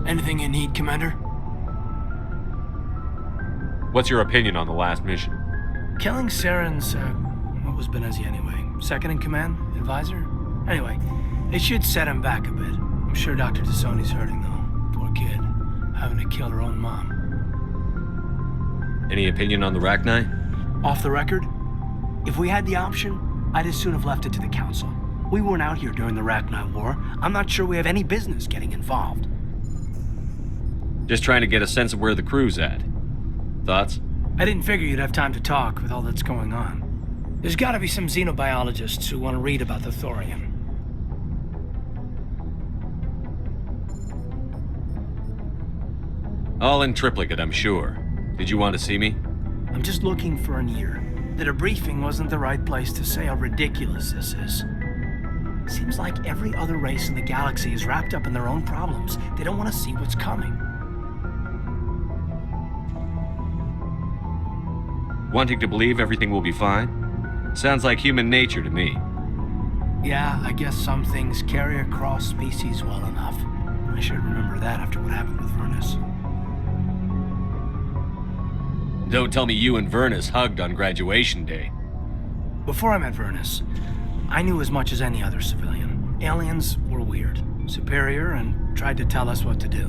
Anything you need, Commander? What's your opinion on the last mission? Killing Saren's, what was Benezi anyway? Second in command? Advisor? Anyway, it should set him back a bit. I'm sure Dr. Tassoni's hurting, though. Poor kid. Having to kill her own mom. Any opinion on the Rachni? Off the record? If we had the option, I'd as soon have left it to the Council. We weren't out here during the Rachni War. I'm not sure we have any business getting involved. Just trying to get a sense of where the crew's at. Thoughts? I didn't figure you'd have time to talk with all that's going on. There's gotta be some xenobiologists who want to read about the thorium. All in triplicate, I'm sure. Did you want to see me? I'm just looking for an ear. The debriefing wasn't the right place to say how ridiculous this is. Seems like every other race in the galaxy is wrapped up in their own problems. They don't want to see what's coming. Wanting to believe everything will be fine? Sounds like human nature to me. Yeah, I guess some things carry across species well enough. I should remember that after what happened with Vernus. Don't tell me you and Vernus hugged on graduation day. Before I met Vernus, I knew as much as any other civilian. Aliens were weird, superior, and tried to tell us what to do.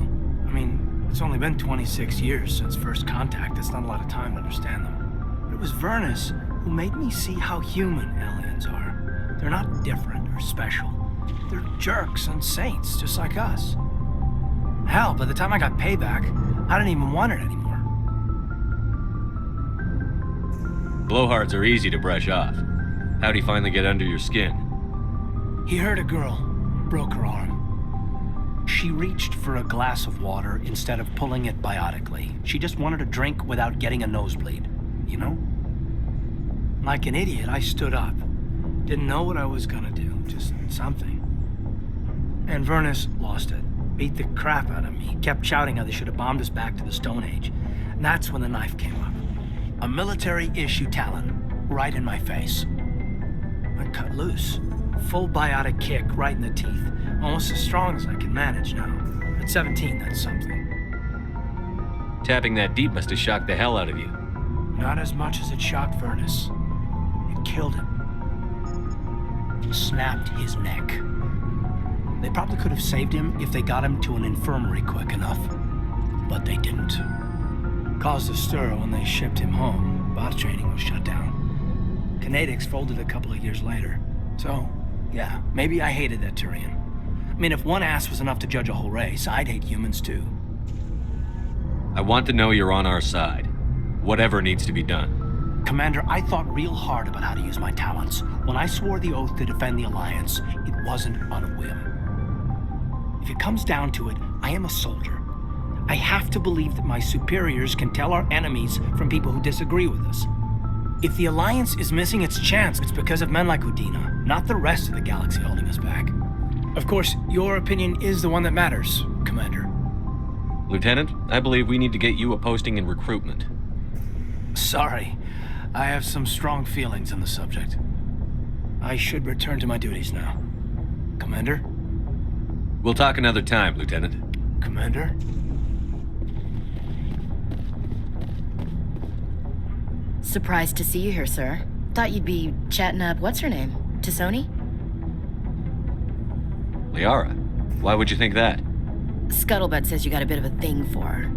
I mean, it's only been 26 years since first contact. That's not a lot of time to understand them. But it was Vernus who made me see how human aliens are. They're not different or special. They're jerks and saints, just like us. Hell, by the time I got payback, I didn't even want it anymore. Blowhards are easy to brush off. How'd he finally get under your skin? He hurt a girl, broke her arm. She reached for a glass of water instead of pulling it biotically. She just wanted a drink without getting a nosebleed, you know? Like an idiot, I stood up. Didn't know what I was gonna do, just something. And Vernus lost it. Beat the crap out of me. Kept shouting how they should have bombed us back to the Stone Age. And that's when the knife came up. A military-issue talon, right in my face. I cut loose. Full biotic kick right in the teeth. Almost as strong as I can manage now. At 17, that's something. Tapping that deep must have shocked the hell out of you. Not as much as it shocked Vernus. It killed him. Snapped his neck. They probably could have saved him if they got him to an infirmary quick enough. But they didn't. Caused a stir when they shipped him home. Bot training was shut down. Kinetics folded a couple of years later. So, yeah, maybe I hated that Turian. I mean, if one ass was enough to judge a whole race, I'd hate humans too. I want to know you're on our side. Whatever needs to be done. Commander, I thought real hard about how to use my talents. When I swore the oath to defend the Alliance, it wasn't on a whim. If it comes down to it, I am a soldier. I have to believe that my superiors can tell our enemies from people who disagree with us. If the Alliance is missing its chance, it's because of men like Udina, not the rest of the galaxy holding us back. Of course, your opinion is the one that matters, Commander. Lieutenant, I believe we need to get you a posting in recruitment. Sorry, I have some strong feelings on the subject. I should return to my duties now. Commander? We'll talk another time, Lieutenant. Commander? Surprised to see you here, sir. Thought you'd be chatting up what's-her-name? Tassoni? Liara, why would you think that? Scuttlebutt says you got a bit of a thing for her.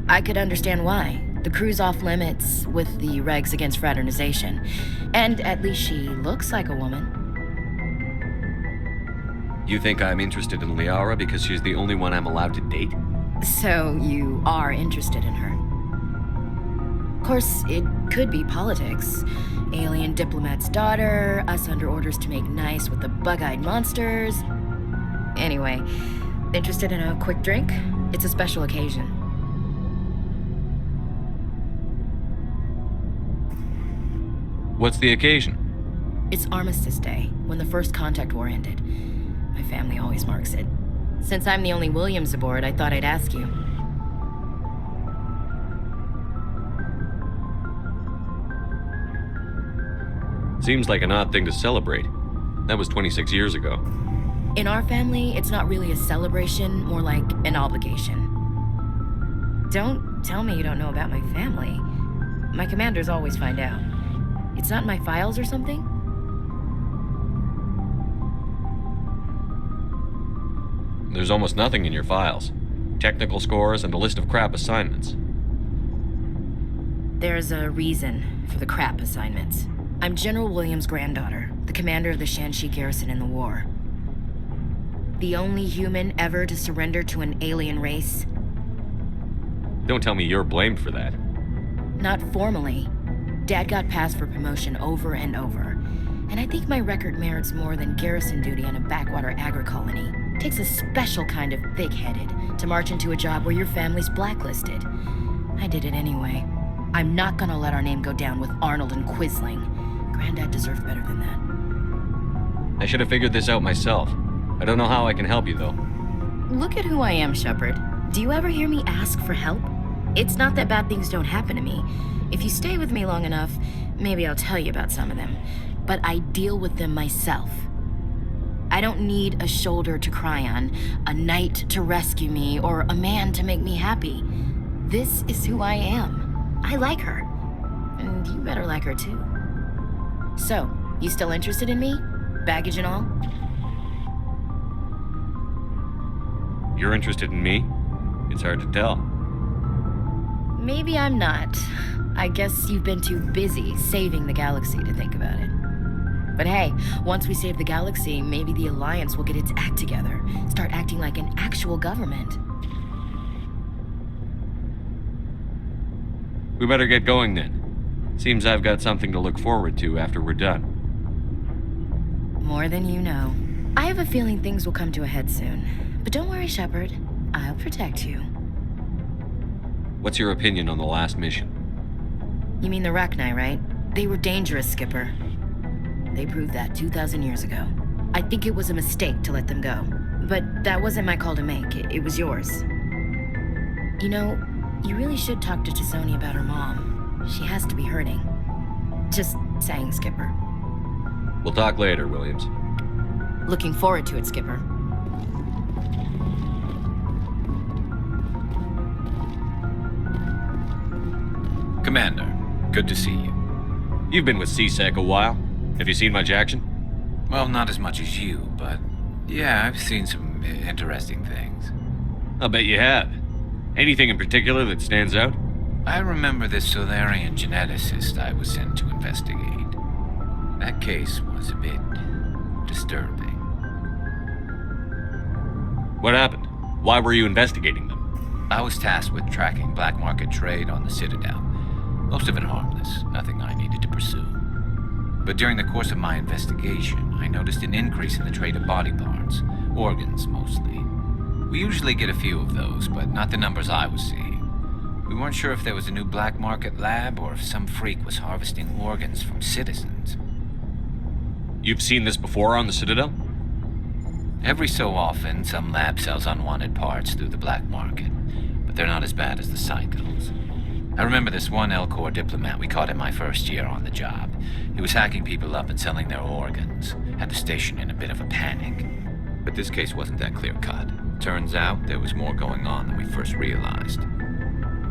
I could understand why. The crew's off limits with the regs against fraternization. And at least she looks like a woman. You think I'm interested in Liara because she's the only one I'm allowed to date? So you are interested in her. Of course, it could be politics. Alien diplomat's daughter, us under orders to make nice with the bug-eyed monsters. Anyway, interested in a quick drink? It's a special occasion. What's the occasion? It's Armistice Day, when the First Contact War ended. My family always marks it. Since I'm the only Williams aboard, I thought I'd ask you. Seems like an odd thing to celebrate. That was 26 years ago. In our family, it's not really a celebration, more like an obligation. Don't tell me you don't know about my family. My commanders always find out. It's not in my files or something? There's almost nothing in your files. Technical scores and a list of crap assignments. There's a reason for the crap assignments. I'm General Williams' granddaughter, the commander of the Shanxi garrison in the war. The only human ever to surrender to an alien race. Don't tell me you're blamed for that. Not formally. Dad got passed for promotion over and over. And I think my record merits more than garrison duty on a backwater agri-colony. Takes a special kind of thick-headed to march into a job where your family's blacklisted. I did it anyway. I'm not gonna let our name go down with Arnold and Quisling. Granddad deserved better than that. I should have figured this out myself. I don't know how I can help you, though. Look at who I am, Shepard. Do you ever hear me ask for help? It's not that bad things don't happen to me. If you stay with me long enough, maybe I'll tell you about some of them. But I deal with them myself. I don't need a shoulder to cry on, a knight to rescue me, or a man to make me happy. This is who I am. I like her. And you better like her too. So, you still interested in me? Baggage and all? You're interested in me? It's hard to tell. Maybe I'm not. I guess you've been too busy saving the galaxy to think about it. But hey, once we save the galaxy, maybe the Alliance will get its act together. Start acting like an actual government. We better get going then. Seems I've got something to look forward to after we're done. More than you know. I have a feeling things will come to a head soon. But don't worry, Shepard. I'll protect you. What's your opinion on the last mission? You mean the Rachni, right? They were dangerous, Skipper. They proved that 2,000 years ago. I think it was a mistake to let them go. But that wasn't my call to make. It was yours. You know, you really should talk to Chisoni about her mom. She has to be hurting. Just saying, Skipper. We'll talk later, Williams. Looking forward to it, Skipper. Commander, good to see you. You've been with CSEC a while. Have you seen much action? Well, not as much as you, but yeah, I've seen some interesting things. I'll bet you have. Anything in particular that stands out? I remember this Solarian geneticist I was sent to investigate. That case was a bit disturbing. What happened? Why were you investigating them? I was tasked with tracking black market trade on the Citadel. Most of it harmless, nothing I needed to pursue. But during the course of my investigation, I noticed an increase in the trade of body parts, organs mostly. We usually get a few of those, but not the numbers I was seeing. We weren't sure if there was a new black market lab or if some freak was harvesting organs from citizens. You've seen this before on the Citadel? Every so often, some lab sells unwanted parts through the black market, but they're not as bad as the cycles. I remember this one L-Corps diplomat we caught in my first year on the job. He was hacking people up and selling their organs. Had the station in a bit of a panic. But this case wasn't that clear-cut. Turns out there was more going on than we first realized.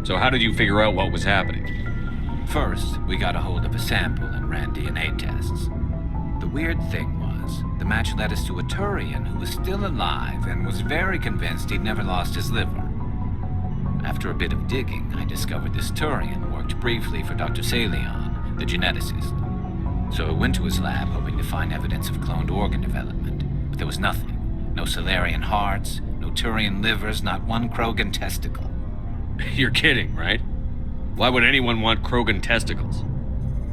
So how did you figure out what was happening? First, we got a hold of a sample and ran DNA tests. The weird thing was, the match led us to a Turian who was still alive and was very convinced he'd never lost his liver. After a bit of digging, I discovered this Turian worked briefly for Dr. Salion, the geneticist. So I went to his lab hoping to find evidence of cloned organ development, but there was nothing. No Solarian hearts, no Turian livers, not one Krogan testicle. You're kidding, right? Why would anyone want Krogan testicles?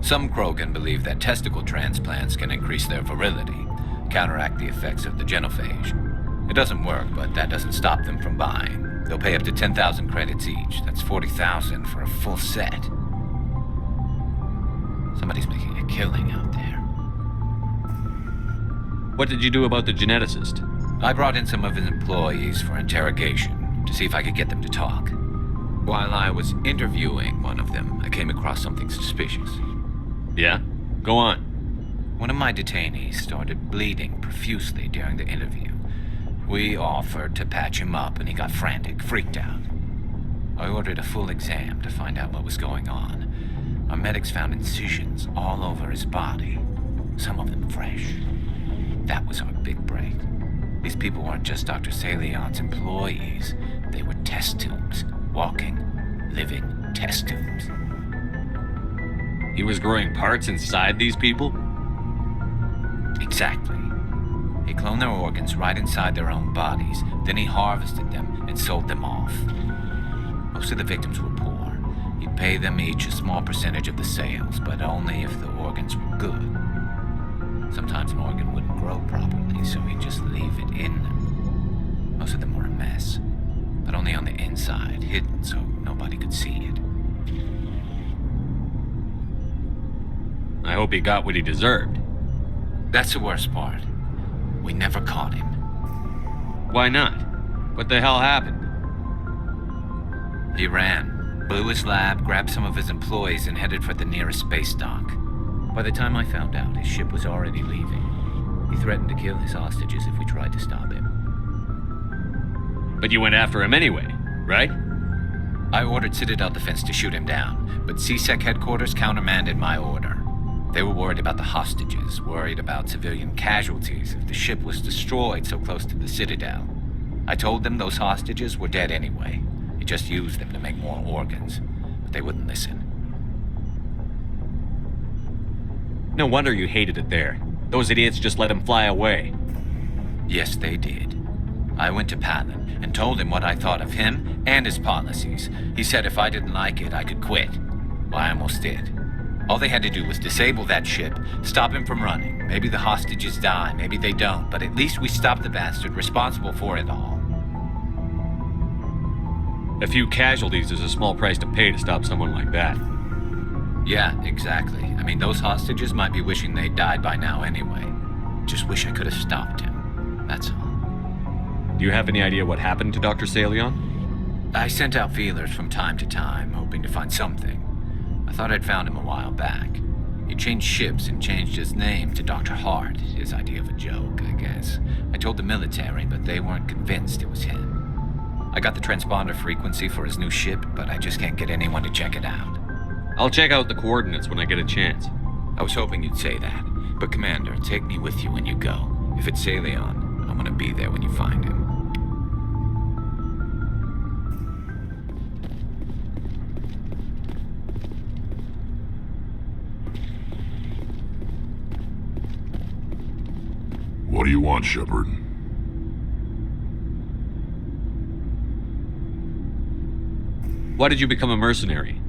Some Krogan believe that testicle transplants can increase their virility, counteract the effects of the genophage. It doesn't work, but that doesn't stop them from buying. They'll pay up to 10,000 credits each. That's 40,000 for a full set. Somebody's making a killing out there. What did you do about the geneticist? I brought in some of his employees for interrogation to see if I could get them to talk. While I was interviewing one of them, I came across something suspicious. Yeah? Go on. One of my detainees started bleeding profusely during the interview. We offered to patch him up, and he got frantic, freaked out. I ordered a full exam to find out what was going on. Our medics found incisions all over his body, some of them fresh. That was our big break. These people weren't just Dr. Salion's employees. They were test tubes. Walking, living test tubes. He was growing parts inside these people? Exactly. He cloned their organs right inside their own bodies. Then he harvested them and sold them off. Most of the victims were poor. He'd pay them each a small percentage of the sales, but only if the organs were good. Sometimes an organ wouldn't grow properly, so he'd just leave it in them. Most of them were a mess, but only on the inside, hidden so nobody could see it. I hope he got what he deserved. That's the worst part. We never caught him. Why not? What the hell happened? He ran, blew his lab, grabbed some of his employees, and headed for the nearest space dock. By the time I found out, his ship was already leaving. He threatened to kill his hostages if we tried to stop him. But you went after him anyway, right? I ordered Citadel Defense to shoot him down, but CSEC headquarters countermanded my order. They were worried about the hostages, worried about civilian casualties if the ship was destroyed so close to the Citadel. I told them those hostages were dead anyway. He just used them to make more organs, but they wouldn't listen. No wonder you hated it there. Those idiots just let him fly away. Yes, they did. I went to Palin and told him what I thought of him and his policies. He said if I didn't like it, I could quit. Well, I almost did. All they had to do was disable that ship, stop him from running. Maybe the hostages die, maybe they don't, but at least we stopped the bastard responsible for it all. A few casualties is a small price to pay to stop someone like that. Yeah, exactly. I mean, those hostages might be wishing they'd died by now anyway. Just wish I could have stopped him. That's all. Do you have any idea what happened to Dr. Salion? I sent out feelers from time to time, hoping to find something. I thought I'd found him a while back. He changed ships and changed his name to Dr. Hart, his idea of a joke, I guess. I told the military, but they weren't convinced it was him. I got the transponder frequency for his new ship, but I just can't get anyone to check it out. I'll check out the coordinates when I get a chance. I was hoping you'd say that. But Commander, take me with you when you go. If it's Salion, I'm gonna be there when you find him. What do you want, Shepard? Why did you become a mercenary?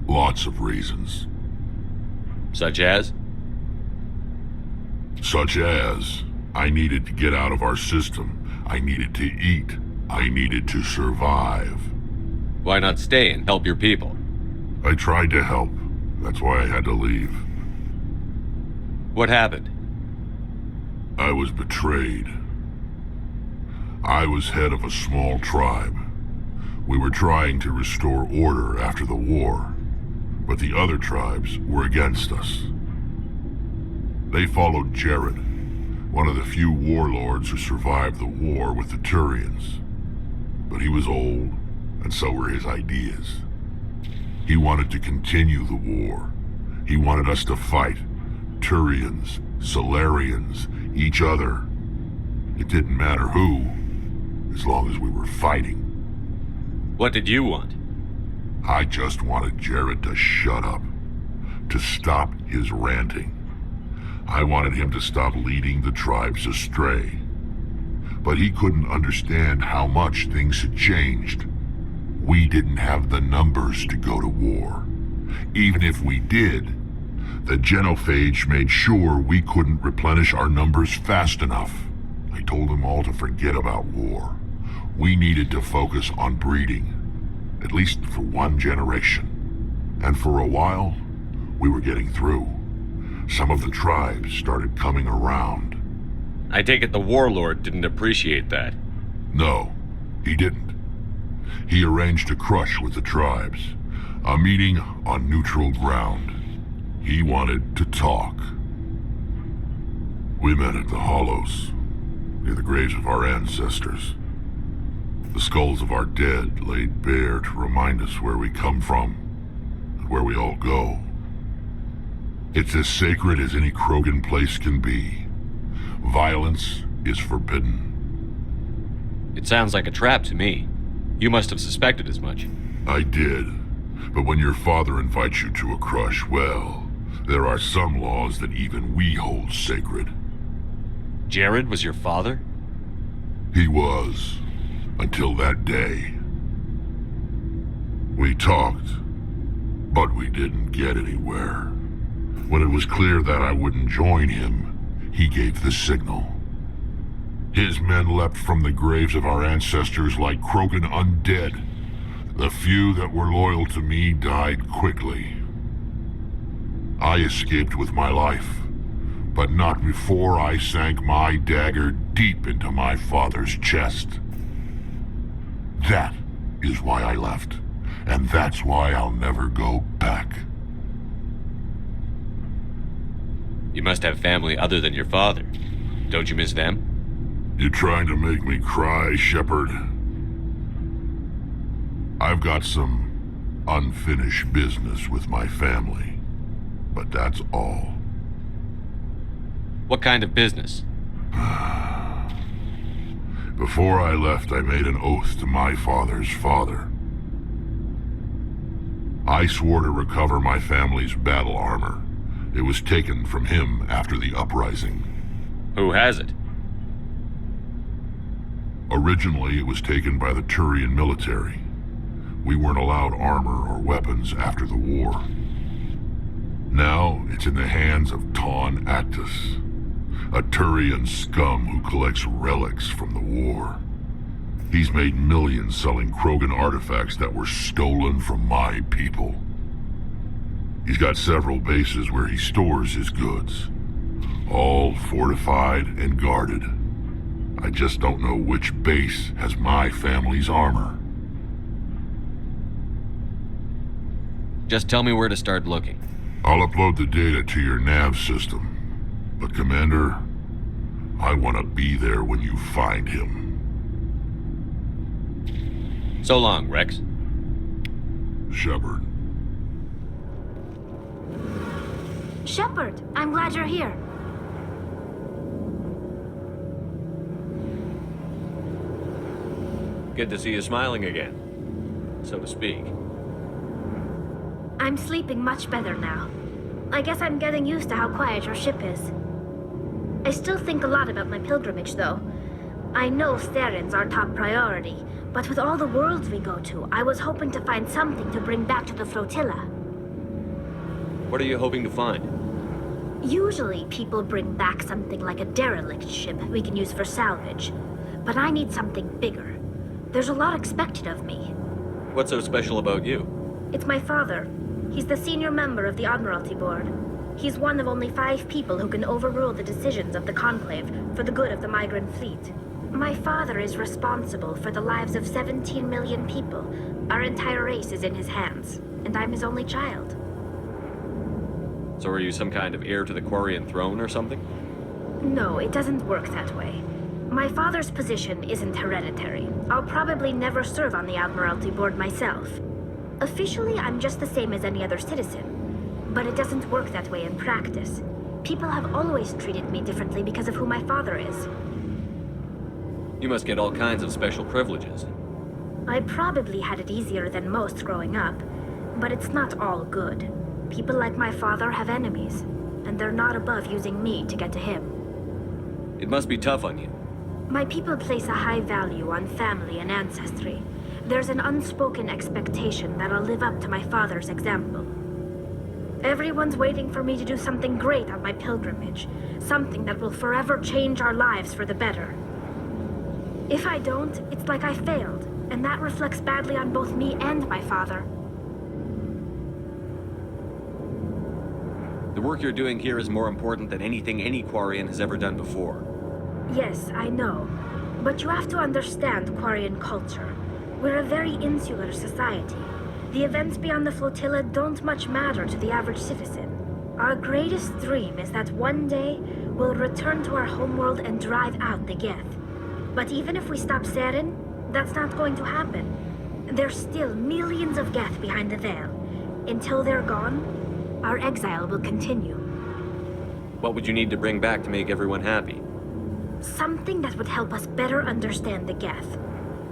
Lots of reasons. Such as? Such as, I needed to get out of our system. I needed to eat. I needed to survive. Why not stay and help your people? I tried to help. That's why I had to leave. What happened? I was betrayed. I was head of a small tribe. We were trying to restore order after the war, but the other tribes were against us. They followed Jared, one of the few warlords who survived the war with the Turians. But he was old, and so were his ideas. He wanted to continue the war. He wanted us to fight. Turians, Solarians, each other. It didn't matter who, as long as we were fighting. What did you want? I just wanted Jared to shut up, to stop his ranting. I wanted him to stop leading the tribes astray. But he couldn't understand how much things had changed. We didn't have the numbers to go to war. Even if we did, the genophage made sure we couldn't replenish our numbers fast enough. I told them all to forget about war. We needed to focus on breeding, at least for one generation. And for a while, we were getting through. Some of the tribes started coming around. I take it the warlord didn't appreciate that. No, he didn't. He arranged a crush with the tribes, a meeting on neutral ground. He wanted to talk. We met at the Hollows, near the graves of our ancestors. The skulls of our dead laid bare to remind us where we come from and where we all go. It's as sacred as any Krogan place can be. Violence is forbidden. It sounds like a trap to me. You must have suspected as much. I did. But when your father invites you to a crush, well, there are some laws that even we hold sacred. Jared was your father? He was. Until that day. We talked, but we didn't get anywhere. When it was clear that I wouldn't join him, he gave the signal. His men leapt from the graves of our ancestors like Krogan undead. The few that were loyal to me died quickly. I escaped with my life, but not before I sank my dagger deep into my father's chest. That is why I left, and that's why I'll never go back. You must have family other than your father. Don't you miss them? You trying to make me cry, Shepard? I've got some unfinished business with my family, but that's all. What kind of business? Before I left, I made an oath to my father's father. I swore to recover my family's battle armor. It was taken from him after the uprising. Who has it? Originally, it was taken by the Turian military. We weren't allowed armor or weapons after the war. Now, it's in the hands of Taun Actus, a Turian scum who collects relics from the war. He's made millions selling Krogan artifacts that were stolen from my people. He's got several bases where he stores his goods, all fortified and guarded. I just don't know which base has my family's armor. Just tell me where to start looking. I'll upload the data to your nav system. But Commander, I want to be there when you find him. So long, Rex. Shepard. Shepard, I'm glad you're here. Good to see you smiling again, so to speak. I'm sleeping much better now. I guess I'm getting used to how quiet your ship is. I still think a lot about my pilgrimage, though. I know Theron's our top priority, but with all the worlds we go to, I was hoping to find something to bring back to the flotilla. What are you hoping to find? Usually, people bring back something like a derelict ship we can use for salvage. But I need something bigger. There's a lot expected of me. What's so special about you? It's my father. He's the senior member of the Admiralty Board. He's one of only 5 people who can overrule the decisions of the Conclave for the good of the migrant fleet. My father is responsible for the lives of 17 million people. Our entire race is in his hands, and I'm his only child. So are you some kind of heir to the Quarian throne or something? No, it doesn't work that way. My father's position isn't hereditary. I'll probably never serve on the Admiralty Board myself. Officially, I'm just the same as any other citizen. But it doesn't work that way in practice. People have always treated me differently because of who my father is. You must get all kinds of special privileges. I probably had it easier than most growing up, but it's not all good. People like my father have enemies, and they're not above using me to get to him. It must be tough on you. My people place a high value on family and ancestry. There's an unspoken expectation that I'll live up to my father's example. Everyone's waiting for me to do something great on my pilgrimage, something that will forever change our lives for the better. If I don't, it's like I failed, and that reflects badly on both me and my father. The work you're doing here is more important than anything any Quarian has ever done before. Yes, I know. But you have to understand Quarian culture. We're a very insular society. The events beyond the flotilla don't much matter to the average citizen. Our greatest dream is that one day we'll return to our homeworld and drive out the Geth. But even if we stop Seren, That's not going to happen. There's still millions of Geth behind the veil. Until they're gone, our exile will continue. What would you need to bring back to make everyone happy? Something that would help us better understand the Geth.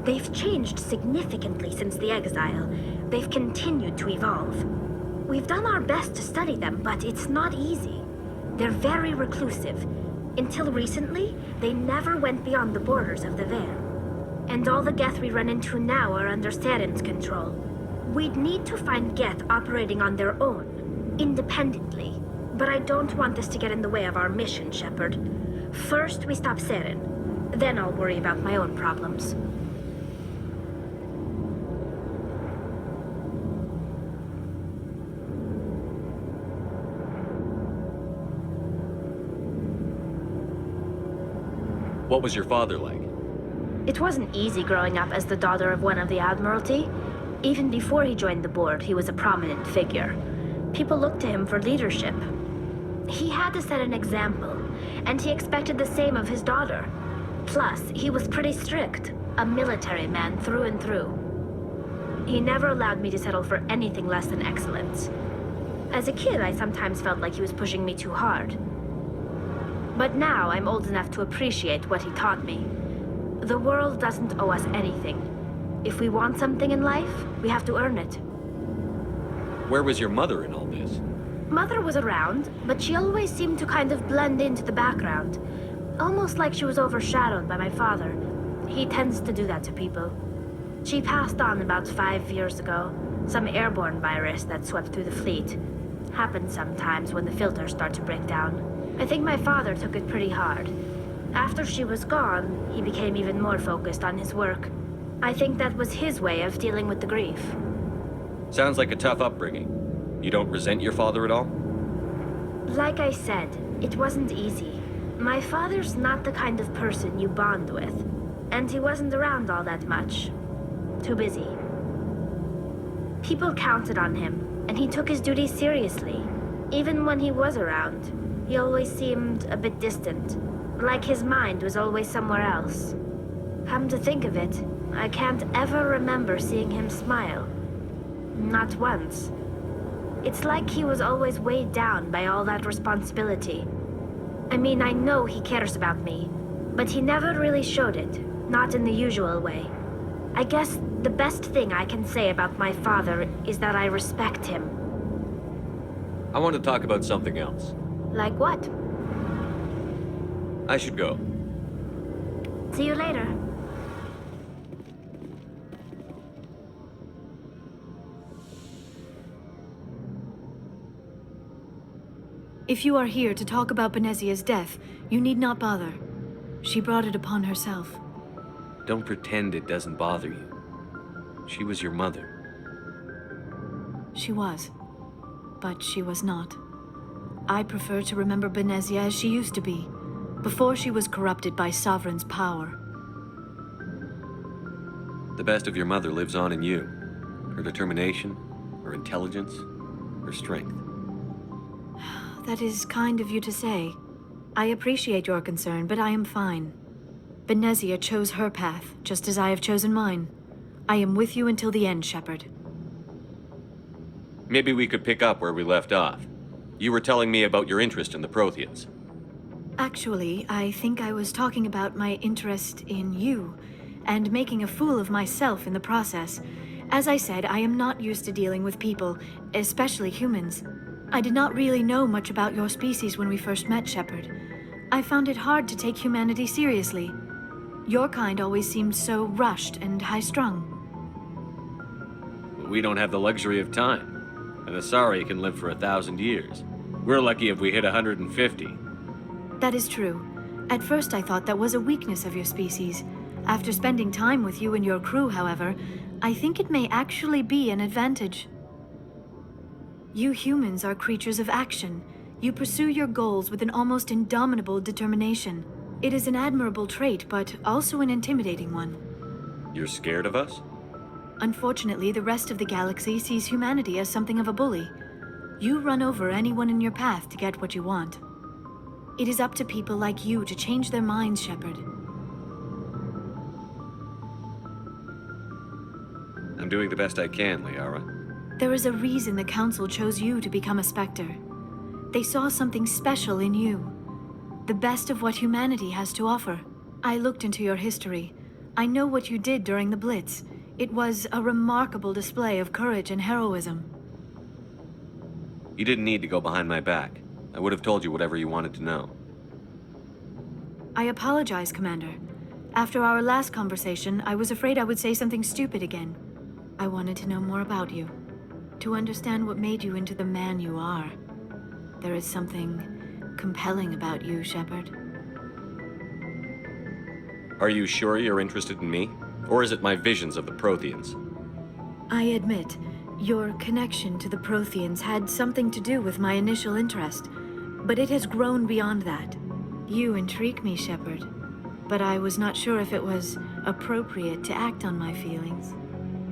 They've changed significantly since the exile. They've continued to evolve. We've done our best to study them, but it's not easy. They're very reclusive. Until recently, they never went beyond the borders of the Veil. And all the Geth we run into now are under Saren's control. We'd need to find Geth operating on their own, independently. But I don't want this to get in the way of our mission, Shepard. First, we stop Saren. Then I'll worry about my own problems. What was your father like? It wasn't easy growing up as the daughter of one of the Admiralty. Even before he joined the board, he was a prominent figure. People looked to him for leadership. He had to set an example, and he expected the same of his daughter. Plus, he was pretty strict, a military man through and through. He never allowed me to settle for anything less than excellence. As a kid, I sometimes felt like he was pushing me too hard. But now I'm old enough to appreciate what he taught me. The world doesn't owe us anything. If we want something in life, we have to earn it. Where was your mother in all this? Mother was around, but she always seemed to kind of blend into the background. Almost like she was overshadowed by my father. He tends to do that to people. She passed on about 5 years ago. Some airborne virus that swept through the fleet. Happens sometimes when the filters start to break down. I think my father took it pretty hard. After she was gone, he became even more focused on his work. I think that was his way of dealing with the grief. Sounds like a tough upbringing. You don't resent your father at all? Like I said, it wasn't easy. My father's not the kind of person you bond with. And he wasn't around all that much. Too busy. People counted on him, and he took his duties seriously. Even when he was around, he always seemed a bit distant. Like his mind was always somewhere else. Come to think of it, I can't ever remember seeing him smile. Not once. It's like he was always weighed down by all that responsibility. I mean, I know he cares about me, but he never really showed it, not in the usual way. I guess the best thing I can say about my father is that I respect him. I want to talk about something else. Like what? I should go. See you later. If you are here to talk about Benezia's death, you need not bother. She brought it upon herself. Don't pretend it doesn't bother you. She was your mother. She was. But she was not. I prefer to remember Benezia as she used to be, before she was corrupted by Sovereign's power. The best of your mother lives on in you. Her determination, her intelligence, her strength. That is kind of you to say. I appreciate your concern, but I am fine. Benezia chose her path, just as I have chosen mine. I am with you until the end, Shepard. Maybe we could pick up where we left off. You were telling me about your interest in the Protheans. Actually, I think I was talking about my interest in you, and making a fool of myself in the process. As I said, I am not used to dealing with people, especially humans. I did not really know much about your species when we first met, Shepard. I found it hard to take humanity seriously. Your kind always seemed so rushed and high-strung. We don't have the luxury of time. An Asari can live for 1,000 years. We're lucky if we hit 150. That is true. At first I thought that was a weakness of your species. After spending time with you and your crew, however, I think it may actually be an advantage. You humans are creatures of action. You pursue your goals with an almost indomitable determination. It is an admirable trait, but also an intimidating one. You're scared of us? Unfortunately, the rest of the galaxy sees humanity as something of a bully. You run over anyone in your path to get what you want. It is up to people like you to change their minds, Shepard. I'm doing the best I can, Liara. There is a reason the Council chose you to become a Spectre. They saw something special in you. The best of what humanity has to offer. I looked into your history. I know what you did during the Blitz. It was a remarkable display of courage and heroism. You didn't need to go behind my back. I would have told you whatever you wanted to know. I apologize, Commander. After our last conversation, I was afraid I would say something stupid again. I wanted to know more about you. To understand what made you into the man you are. There is something compelling about you, Shepard. Are you sure you're interested in me? Or is it my visions of the Protheans? I admit, your connection to the Protheans had something to do with my initial interest, but it has grown beyond that. You intrigue me, Shepard, but I was not sure if it was appropriate to act on my feelings.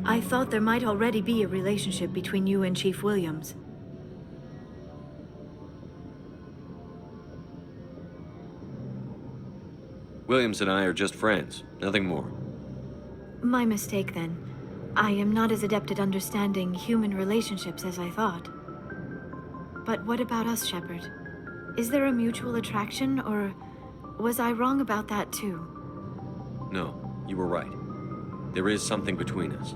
I thought there might already be a relationship between you and Chief Williams. Williams and I are just friends, nothing more. My mistake, then. I am not as adept at understanding human relationships as I thought. But what about us, Shepard? Is there a mutual attraction, or was I wrong about that too? No, you were right. There is something between us.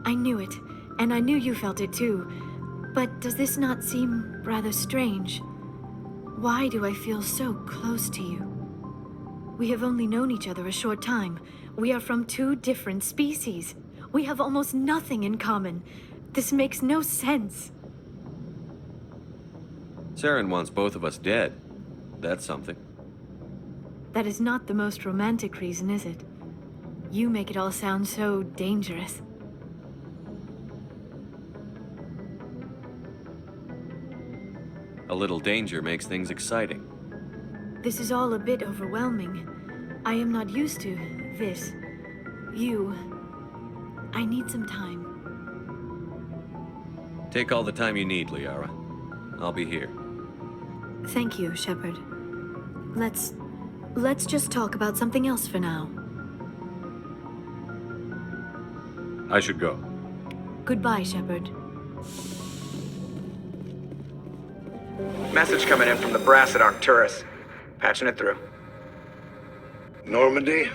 I knew it, and I knew you felt it too. But does this not seem rather strange? Why do I feel so close to you? We have only known each other a short time. We are from two different species. We have almost nothing in common. This makes no sense. Saren wants both of us dead. That's something. That is not the most romantic reason, is it? You make it all sound so dangerous. A little danger makes things exciting. This is all a bit overwhelming. I am not used to this. I need some time. Take all the time you need, Liara. I'll be here. Thank you, Shepard. Let's just talk about something else for now. I should go. Goodbye, Shepard. Message coming in from the brass at Arcturus. Patching it through. Normandy?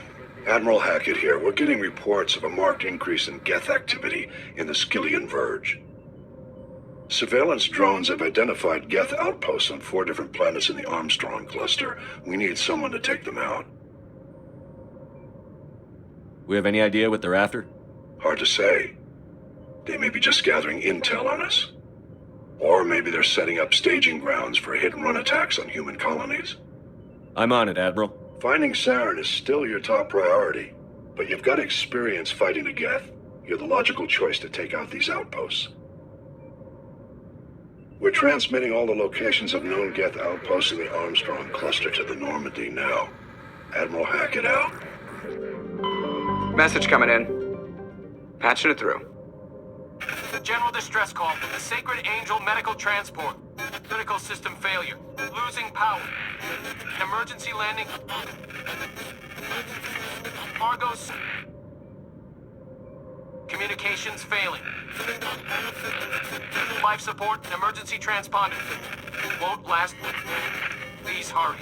Admiral Hackett here. We're getting reports of a marked increase in Geth activity in the Skyllian Verge. Surveillance drones have identified Geth outposts on 4 different planets in the Armstrong cluster. We need someone to take them out. We have any idea what they're after? Hard to say. They may be just gathering intel on us. Or maybe they're setting up staging grounds for hit-and-run attacks on human colonies. I'm on it, Admiral. Finding Saren is still your top priority, but you've got experience fighting the Geth. You're the logical choice to take out these outposts. We're transmitting all the locations of known Geth outposts in the Armstrong cluster to the Normandy now. Admiral Hackett out. Message coming in. Patching it through. General distress call from the Sacred Angel Medical Transport. Critical system failure. Losing power. An emergency landing. Argos. Communications failing. Life support and emergency transponder. Won't last. Please hurry.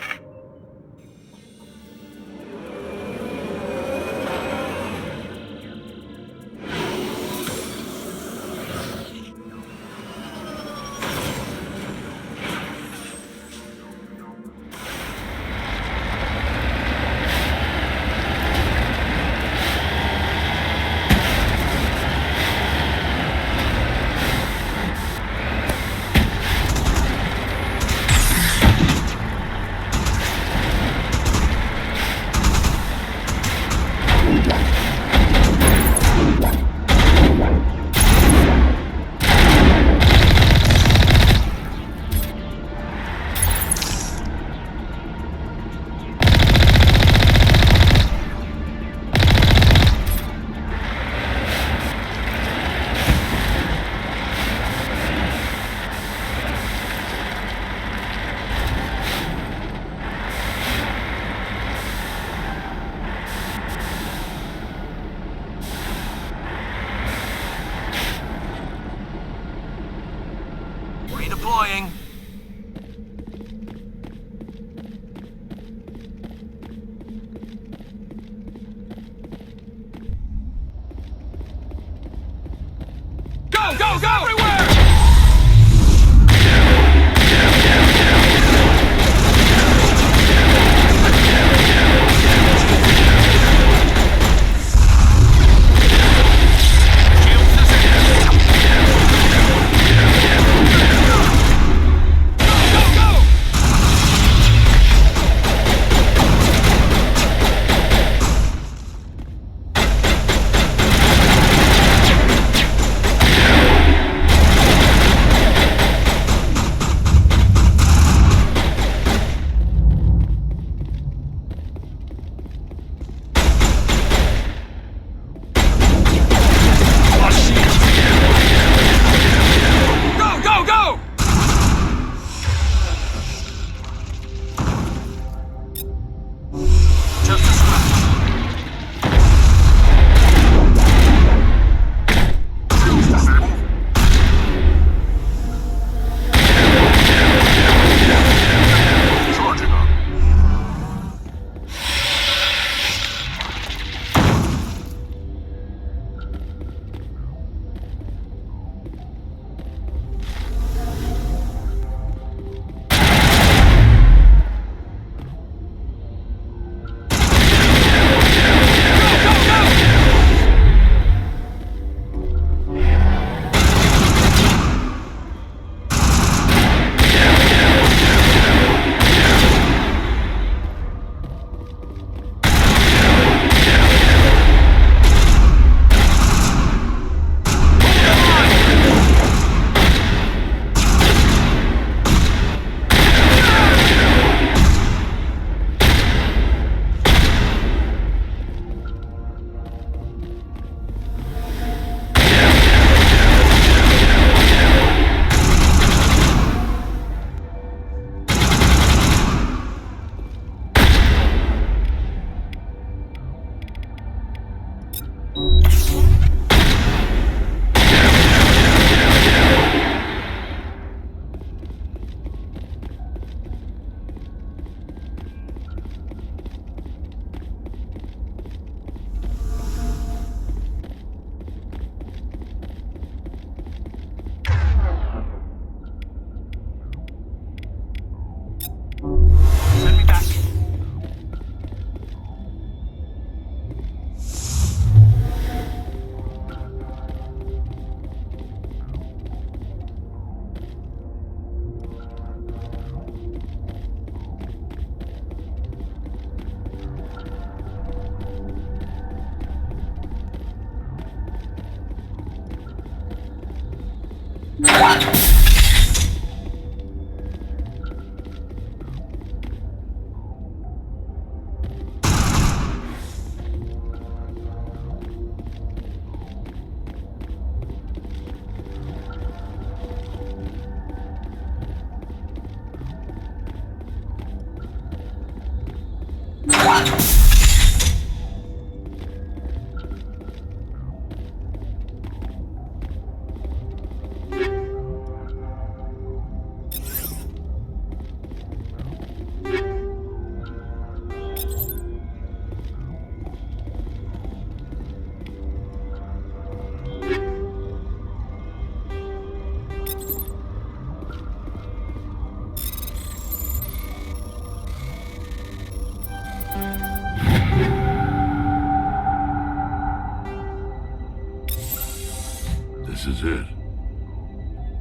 This is it.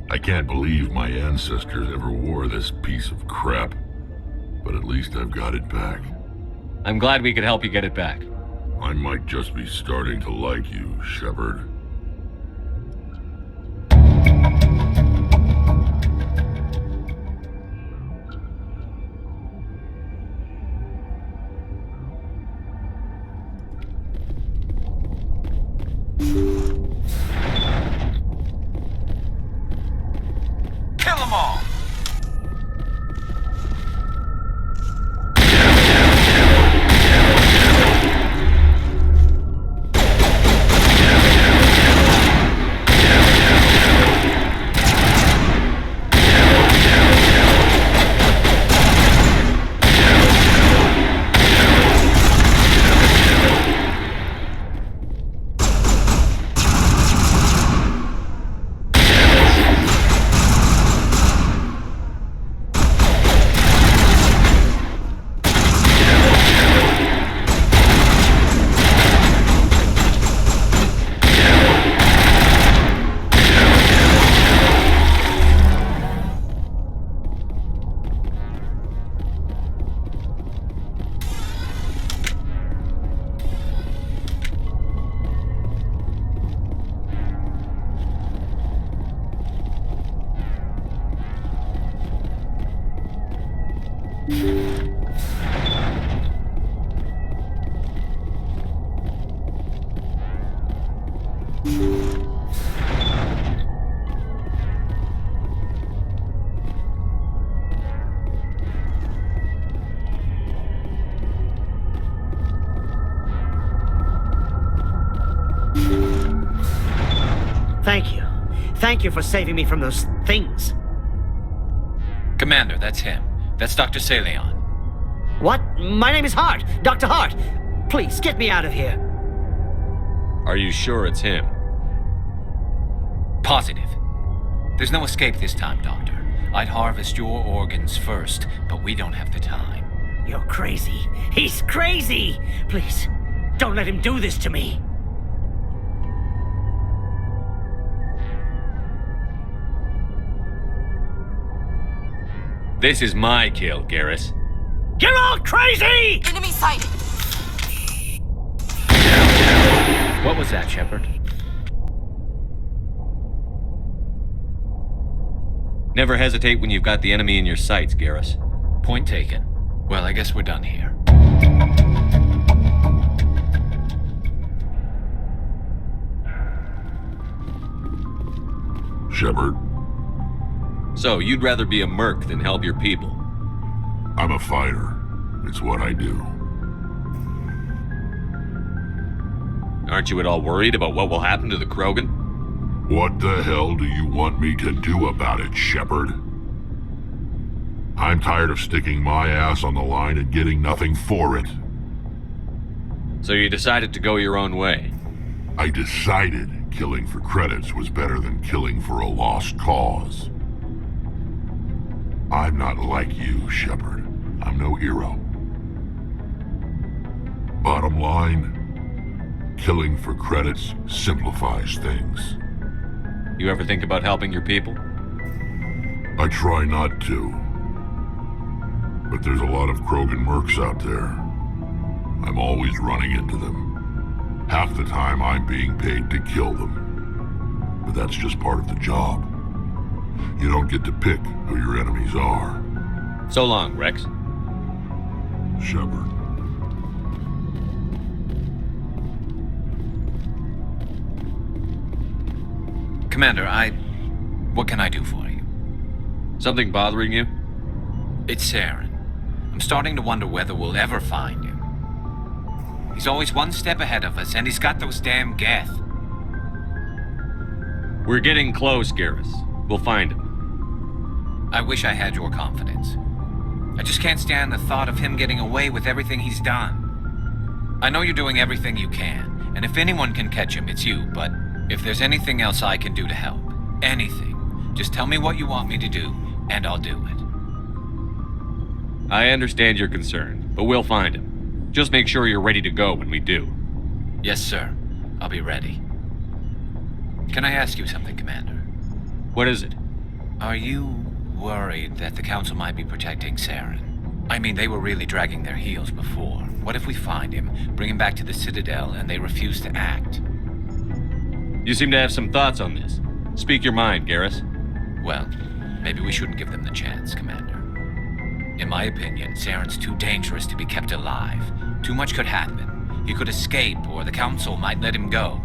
I can't believe my ancestors ever wore this piece of crap, but at least I've got it back. I'm glad we could help you get it back. I might just be starting to like you, Shepard. Kill them all! Thank you. Thank you for saving me from those things. Commander, that's him. That's Dr. Saleon. What? My name is Hart. Dr. Hart. Please, get me out of here. Are you sure it's him? Positive. There's no escape this time, Doctor. I'd harvest your organs first, but we don't have the time. You're crazy. He's crazy! Please, don't let him do this to me. This is my kill, Garrus. You're all crazy! Enemy sighted! What was that, Shepard? Never hesitate when you've got the enemy in your sights, Garrus. Point taken. Well, I guess we're done here. Shepard, So, you'd rather be a merc than help your people? I'm a fighter. It's what I do. Aren't you at all worried about what will happen to the Krogan? What the hell do you want me to do about it, Shepard? I'm tired of sticking my ass on the line and getting nothing for it. So you decided to go your own way? I decided killing for credits was better than killing for a lost cause. I'm not like you, Shepard. I'm no hero. Bottom line, killing for credits simplifies things. You ever think about helping your people? I try not to. But there's a lot of Krogan mercs out there. I'm always running into them. Half the time I'm being paid to kill them. But that's just part of the job. You don't get to pick who your enemies are. So long, Rex. Shepard. Commander, what can I do for you? Something bothering you? It's Saren. I'm starting to wonder whether we'll ever find him. He's always one step ahead of us, and he's got those damn Geth. We're getting close, Garrus. We'll find him. I wish I had your confidence. I just can't stand the thought of him getting away with everything he's done. I know you're doing everything you can, and if anyone can catch him, it's you, but if there's anything else I can do to help, anything, just tell me what you want me to do, and I'll do it. I understand your concern, but we'll find him. Just make sure you're ready to go when we do. Yes, sir. I'll be ready. Can I ask you something, Commander? What is it? Are you worried that the Council might be protecting Saren? I mean, they were really dragging their heels before. What if we find him, bring him back to the Citadel, and they refuse to act? You seem to have some thoughts on this. Speak your mind, Garrus. Well, maybe we shouldn't give them the chance, Commander. In my opinion, Saren's too dangerous to be kept alive. Too much could happen. He could escape, or the Council might let him go.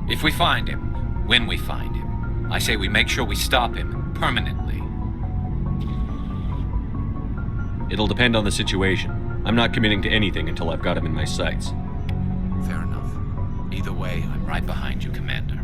If we find him, when we find him, I say we make sure we stop him permanently. It'll depend on the situation. I'm not committing to anything until I've got him in my sights. Fair enough. Either way, I'm right behind you, Commander.